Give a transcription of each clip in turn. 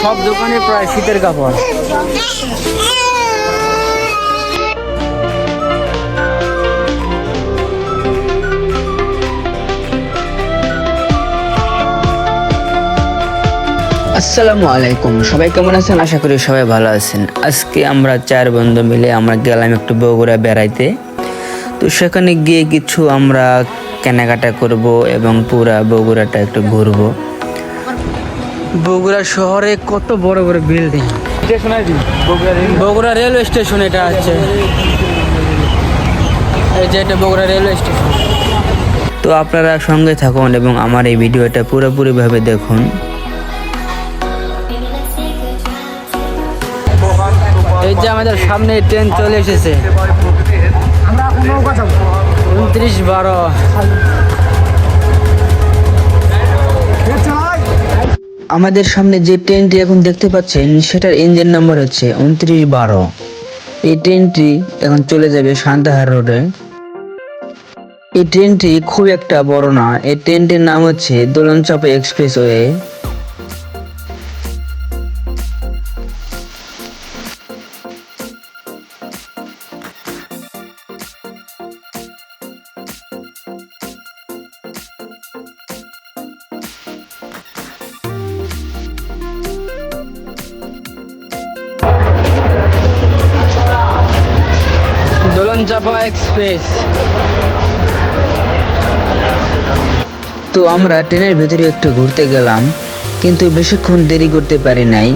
সব দোকানে প্রায় শীতের কাপড়। আসসালামু আলাইকুম, সবাই কেমন আছেন? আশা করি সবাই ভালো আছেন। আজকে আমরা 4 বন্ধু মিলে আমরা গেলাম একটু বগুড়া বেড়াইতে। তো সেখানে গিয়ে কিছু আমরা কেনাকাটা করব এবং পুরা বগুড়াটা একটু ঘুরবো। বগুড়া শহরে কত বড় বড় বিল্ডিং। বগুড়া রেলওয়ে স্টেশন এটা আছে, এই যে এটা বগুড়া রেলওয়ে স্টেশন। তো আপনারা সঙ্গে থাকুন এবং আমার এই ভিডিওটা পুরোপুরিভাবে দেখুন। এই যে আমাদের সামনে ট্রেন চলে এসেছে 29-12। আমাদের সামনে যে ট্রেনটি এখন দেখতে পাচ্ছেন সেটার ইঞ্জিন নাম্বার হচ্ছে 29-12। এই ট্রেনটি এখন চলে যাবে সান্তাহার রোডে। এই ট্রেনটি খুব একটা বড় না। এই ট্রেনটির নাম হচ্ছে দোলনচাঁপা এক্সপ্রেসওয়ে। দোলনচাঁপা এক্সপ্রেস। তো আমরা ট্রেনের ভেতরে একটু ঘুরতে গেলাম, কিন্তু বেশিক্ষণ দেরি করতে পারি নাই।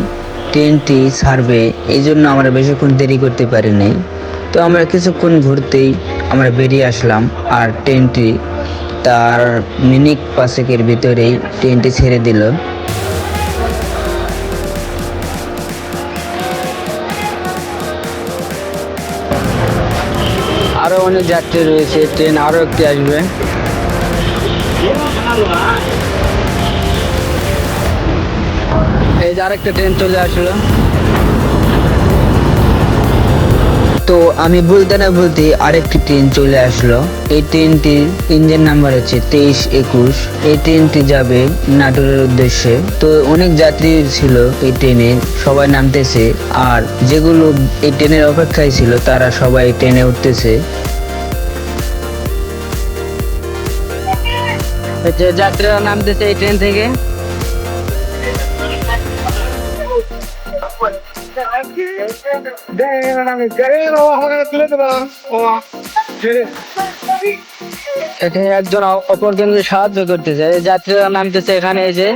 ট্রেনটি ছাড়বে, এই জন্য আমরা বেশিক্ষণ দেরি করতে পারি নাই। তো আমরা কিছুক্ষণ ঘুরতেই আমরা বেরিয়ে আসলাম, আর ট্রেনটি তার মিনিট 5-এর ভিতরেই ট্রেনটি ছেড়ে দিল। আরো অনেক যাত্রী রয়েছে, ট্রেন আরো একটি আসবে। এই যে আরেকটা ট্রেন চলে আসলো। তো আমি বলতে না বলতে আরেকটি ট্রেন চলে আসলো। এই ট্রেনটির ইঞ্জিন নাম্বার হচ্ছে 23-21। এই ট্রেনটি যাবে নাটোরের উদ্দেশ্যে। তো অনেক যাত্রী ছিল এই ট্রেনে, সবাই নামতেছে, আর যেগুলো এই ট্রেনের অপেক্ষায় ছিল তারা সবাই ট্রেনে উঠতেছে। যে যাত্রীরা নামতেছে এই ট্রেন থেকে। এখানে একজন অপরজনকে সাহায্য করতেছে, যাত্রীরা নামতেছে এখানে। এই যে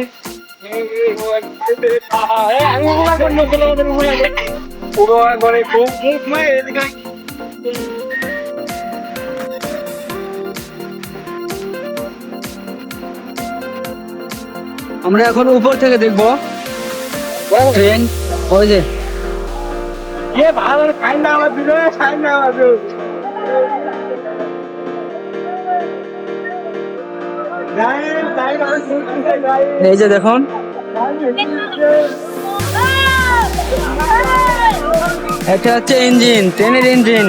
আমরা এখন উপর থেকে দেখবো ট্রেন। ওই যে এই যে দেখুন, এটা হচ্ছে ইঞ্জিন, ট্রেনের ইঞ্জিন।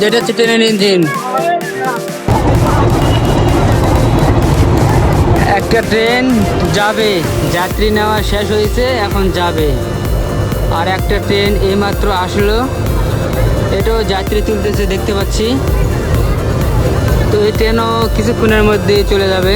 যেটা হচ্ছে ট্রেনের ইঞ্জিন। একটা ট্রেন যাবে, যাত্রী নেওয়া শেষ হয়েছে, এখন যাবে। আর একটা ট্রেন এইমাত্র আসলো, এটাও যাত্রী তুলতেছে দেখতে পাচ্ছি। তো এই ট্রেনও কিছুক্ষণের মধ্যে চলে যাবে।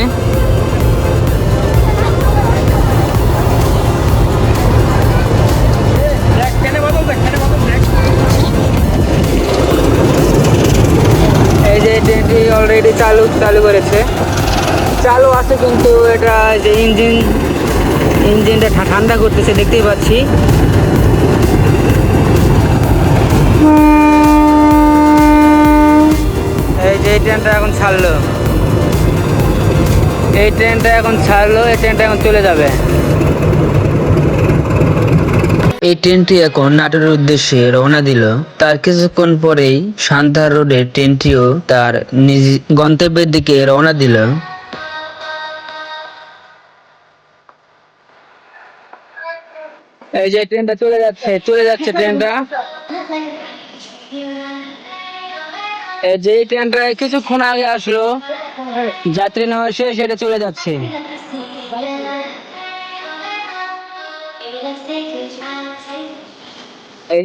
এই যে ট্রেনটি অলরেডি চালু করেছে, চালু আছে, কিন্তু এটা যে ইঞ্জিনটা ঠান্ডা করতেছে দেখতেই পাচ্ছি। এই যে এই ট্রেনটা এখন ছাড়লো, এই ট্রেনটা এখন চলে যাবে। এই ট্রেনটি এখন নাটোরের উদ্দেশ্যে রওনা দিল। তার কিছুক্ষণ পরেই সান্তাহার রোডের ট্রেনটিও তার নিজ গন্তব্যের দিকে রওনা দিল। এই যে ট্রেনটা চলে যাচ্ছে ট্রেনটা। এই যে ট্রেনটা কিছুক্ষণ আগে আসলো, যাত্রী নেওয়া শেষ, সেটা চলে যাচ্ছে। এই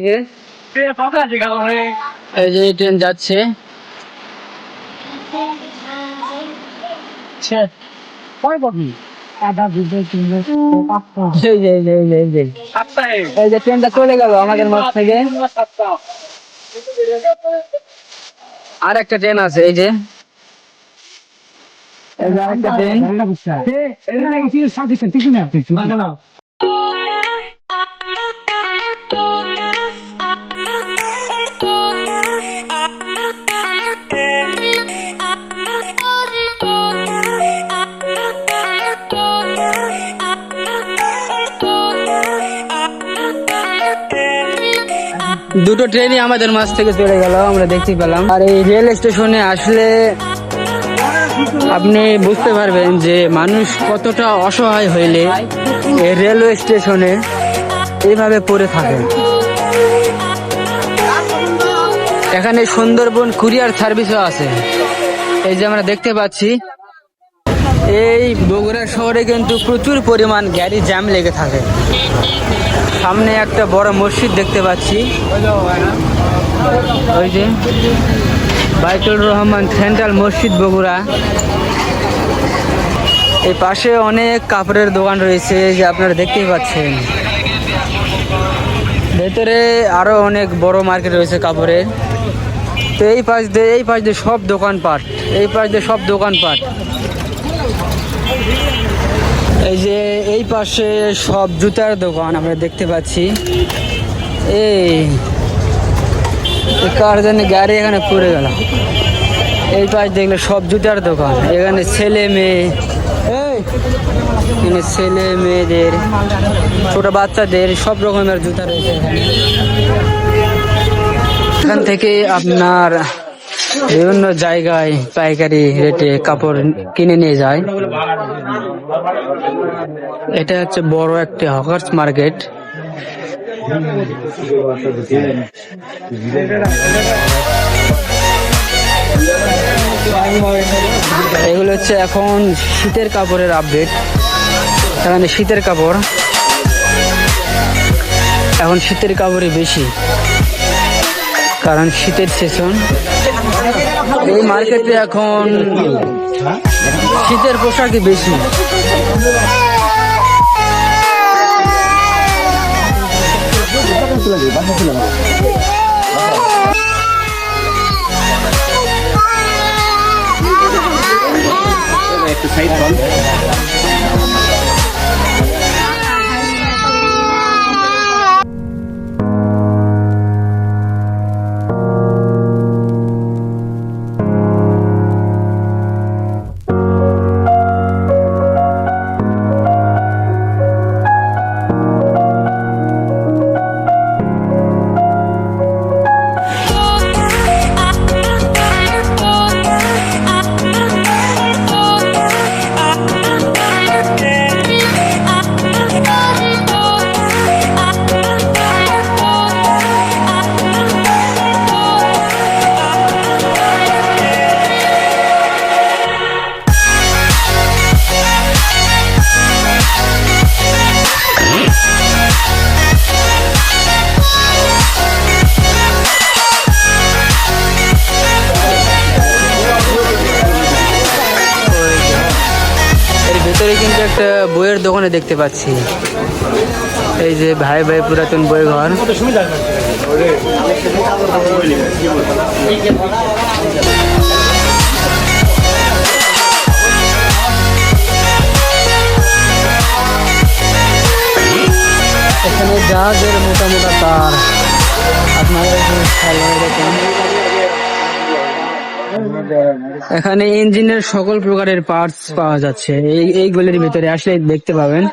যে ট্রেন যাচ্ছে। এই যে ট্রেনটা চলে গেল আমাদের মাঠ থেকে। আর একটা ট্রেন আছে, এই যে আরেকটা ট্রেন। দুটো ট্রেনই আমাদের মাঝ থেকে চলে গেল, আমরা দেখতে পেলাম। আর এই রেল স্টেশনে আসলে আপনি বুঝতে পারবেন যে মানুষ কতটা অসহায় হইলে এই রেলওয়ে স্টেশনে এইভাবে পড়ে থাকে। এখানে সুন্দরবন কুরিয়ার সার্ভিসও আছে, এই যে আমরা দেখতে পাচ্ছি। এই বগুড়া শহরে কিন্তু প্রচুর পরিমাণ গাড়ি জ্যাম লেগে থাকে। সামনে একটা বড় মসজিদ দেখতে পাচ্ছি, ওই যে বাইতুল রহমান সেন্ট্রাল মসজিদ বগুড়া। এই পাশে অনেক কাপড়ের দোকান রয়েছে, যে আপনারা দেখতেই পাচ্ছেন। ভেতরে আরো অনেক বড় মার্কেট রয়েছে কাপড়ের। তো এই পাশ দিয়ে সব দোকানপাট, এই পাশ দিয়ে সব দোকানপাট। এই যে এই পাশে সব জুতার দোকান আমরা দেখতে পাচ্ছি। এই কার জন্য গাড়ি এখানে পড়ে গেল। এই পাশ দেখলে সব জুতার দোকান। এখানে ছেলে মেয়ে, এখানে ছেলে মেয়েদের, ছোট বাচ্চাদের সব রকমের জুতা রয়েছে এখানে। এখান থেকে আপনার বিভিন্ন জায়গায় পাইকারি রেটে কাপড় কিনে নিয়ে যায়। এটা হচ্ছে বড় একটা হকার্স মার্কেট। এগুলো হচ্ছে এখন শীতের কাপড়ের আপডেট। এখানে শীতের কাপড়, এখন শীতের কাপড়ই বেশি, কারণ শীতের সেশন। এই মার্কেটে এখন শীতের পোশাকই বেশি। কিন্তু একটা বইয়ের দোকানে দেখতে পাচ্ছি, এই যে ভাই ভাই পুরাতন বই ঘর। এখানে জাহাজের মোটা মোটা তার, আপনারা দেখেন। এখানে ইঞ্জিনের সকল প্রকারের পার্টস পাওয়া যাচ্ছে এইগুলির ভিতরে আসলে দেখতে পাবেন।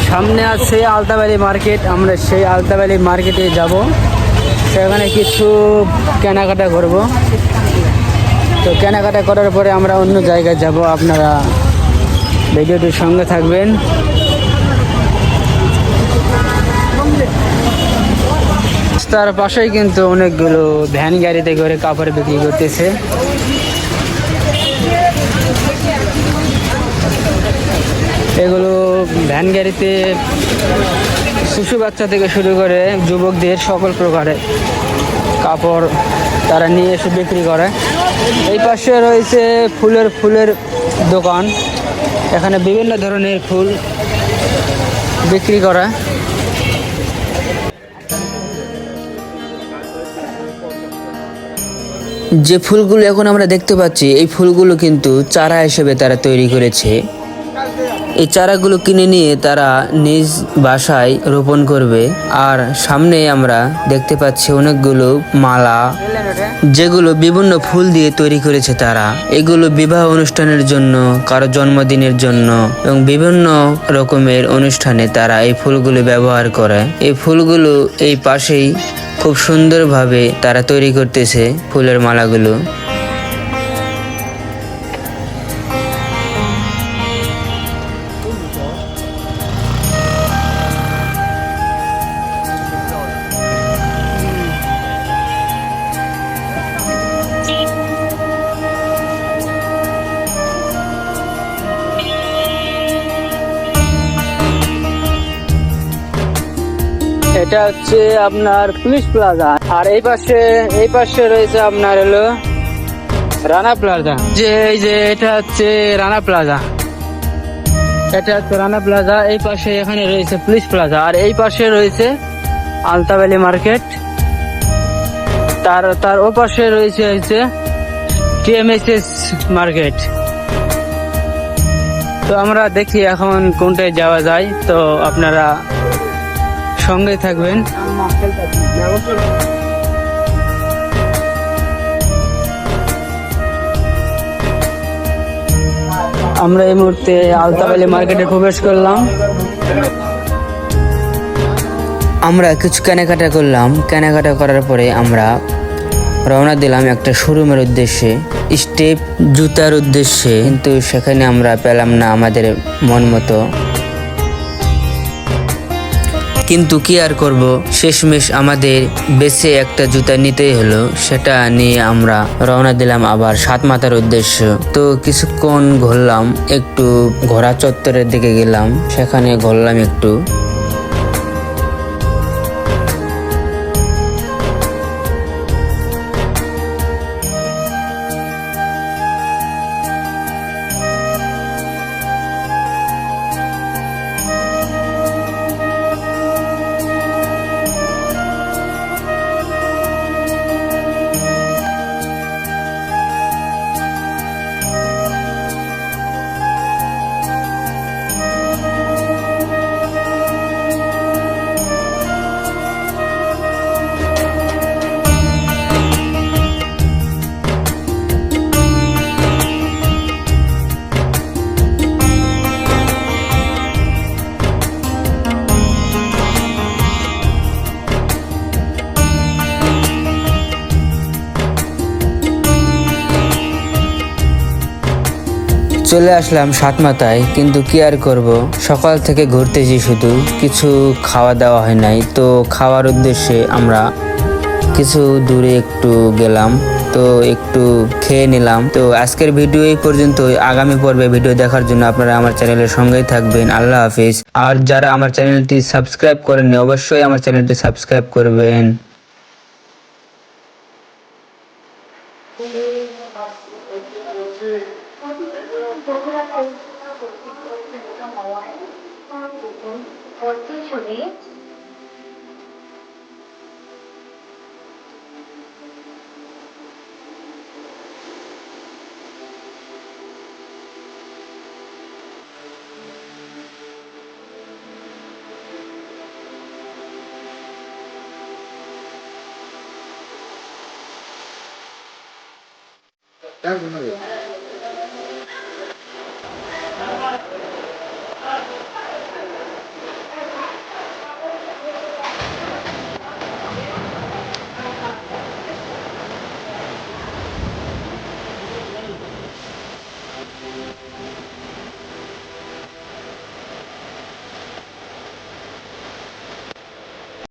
সামনে আছে আলতাবাড়ি মার্কেট, আমরা সেই আলতাবাড়ি মার্কেটে যাব, সেখানে কিছু কেনাকাটা করব। তো কেনাকাটা করার পরে আমরা অন্য জায়গায় যাব, আপনারা ভিডিওটির সঙ্গে থাকবেন। রাস্তার পাশেই কিন্তু অনেকগুলো ভ্যান গাড়িতে করে কাপড় বিক্রি করতেছে। এগুলো ভ্যান গাড়িতে শিশু বাচ্চা থেকে শুরু করে যুবকদের সকল প্রকারের কাপড় তারা নিয়ে এসে বিক্রি করে। এই পাশে রয়েছে ফুলের দোকান, এখানে বিভিন্ন ধরনের ফুল বিক্রি করা। যে ফুলগুলো এখন আমরা দেখতে পাচ্ছি এই ফুলগুলো কিন্তু চারা হিসেবে তারা তৈরি করেছে। এই চারাগুলো কিনে নিয়ে তারা নিজ বাসায় রোপণ করবে। আর সামনে আমরা দেখতে পাচ্ছি অনেকগুলো মালা, যেগুলো বিভিন্ন ফুল দিয়ে তৈরি করেছে তারা। এগুলো বিবাহ অনুষ্ঠানের জন্য, কারো জন্মদিনের জন্য এবং বিভিন্ন রকমের অনুষ্ঠানে তারা এই ফুলগুলো ব্যবহার করে। এই ফুলগুলো এই পাশেই খুব সুন্দরভাবে তারা তৈরি করতেছে ফুলের মালাগুলো। এটা হচ্ছে আপনার পুলিশ প্লাজা, আর এই পাশে রয়েছে আপনার হলো রানা প্লাজা। এই যে এটা হচ্ছে রানা প্লাজা, এটা হচ্ছে রানা প্লাজা। এই পাশে এখানে রয়েছে পুলিশ প্লাজা, আর এই পাশে রয়েছে আলতাবালি মার্কেট। তার ও পাশে রয়েছে টিএমএসএস মার্কেট। তো আমরা দেখি এখন কোনটায় যাওয়া যায়, তো আপনারা সঙ্গে থাকবেন। আমরা এই মুহূর্তে আলতাবালি মার্কেটে প্রবেশ করলাম। আমরা কিছু কেনাকাটা করলাম। কেনাকাটা করার পরে আমরা রওনা দিলাম একটা শোরুমের উদ্দেশ্যে, স্টেপ জুতার উদ্দেশ্যে। কিন্তু সেখানে আমরা পেলাম না আমাদের মন মতো। কিন্তু কি আর করব, শেষমেশ আমাদের বেছে একটা জুতা নিতেই হলো। সেটা নিয়ে আমরা রওনা দিলাম আবার সাতমাথার উদ্দেশ্য। তো কিছুক্ষণ ঘুরলাম, একটু ঘোড়া চত্বরের দিকে গেলাম, সেখানে ঘুরলাম একটু। চলে আসলাম সাতমাথায়, কিন্তু কি আর করব, সকাল থেকে ঘুরতেছি, শুধু কিছু খাওয়া দাওয়া হয় নাই। তো খাওয়ার উদ্দেশ্যে আমরা কিছু দূরে একটু গেলাম, তো একটু খেয়ে নিলাম। তো আজকের ভিডিও এই পর্যন্ত। আগামী পর্বে ভিডিও দেখার জন্য আপনারা আমার চ্যানেলের সঙ্গেই থাকবেন। আল্লাহ হাফিজ। আর যারা আমার চ্যানেলটি সাবস্ক্রাইব করেননি, অবশ্যই আমার চ্যানেলটি সাবস্ক্রাইব করবেন। That's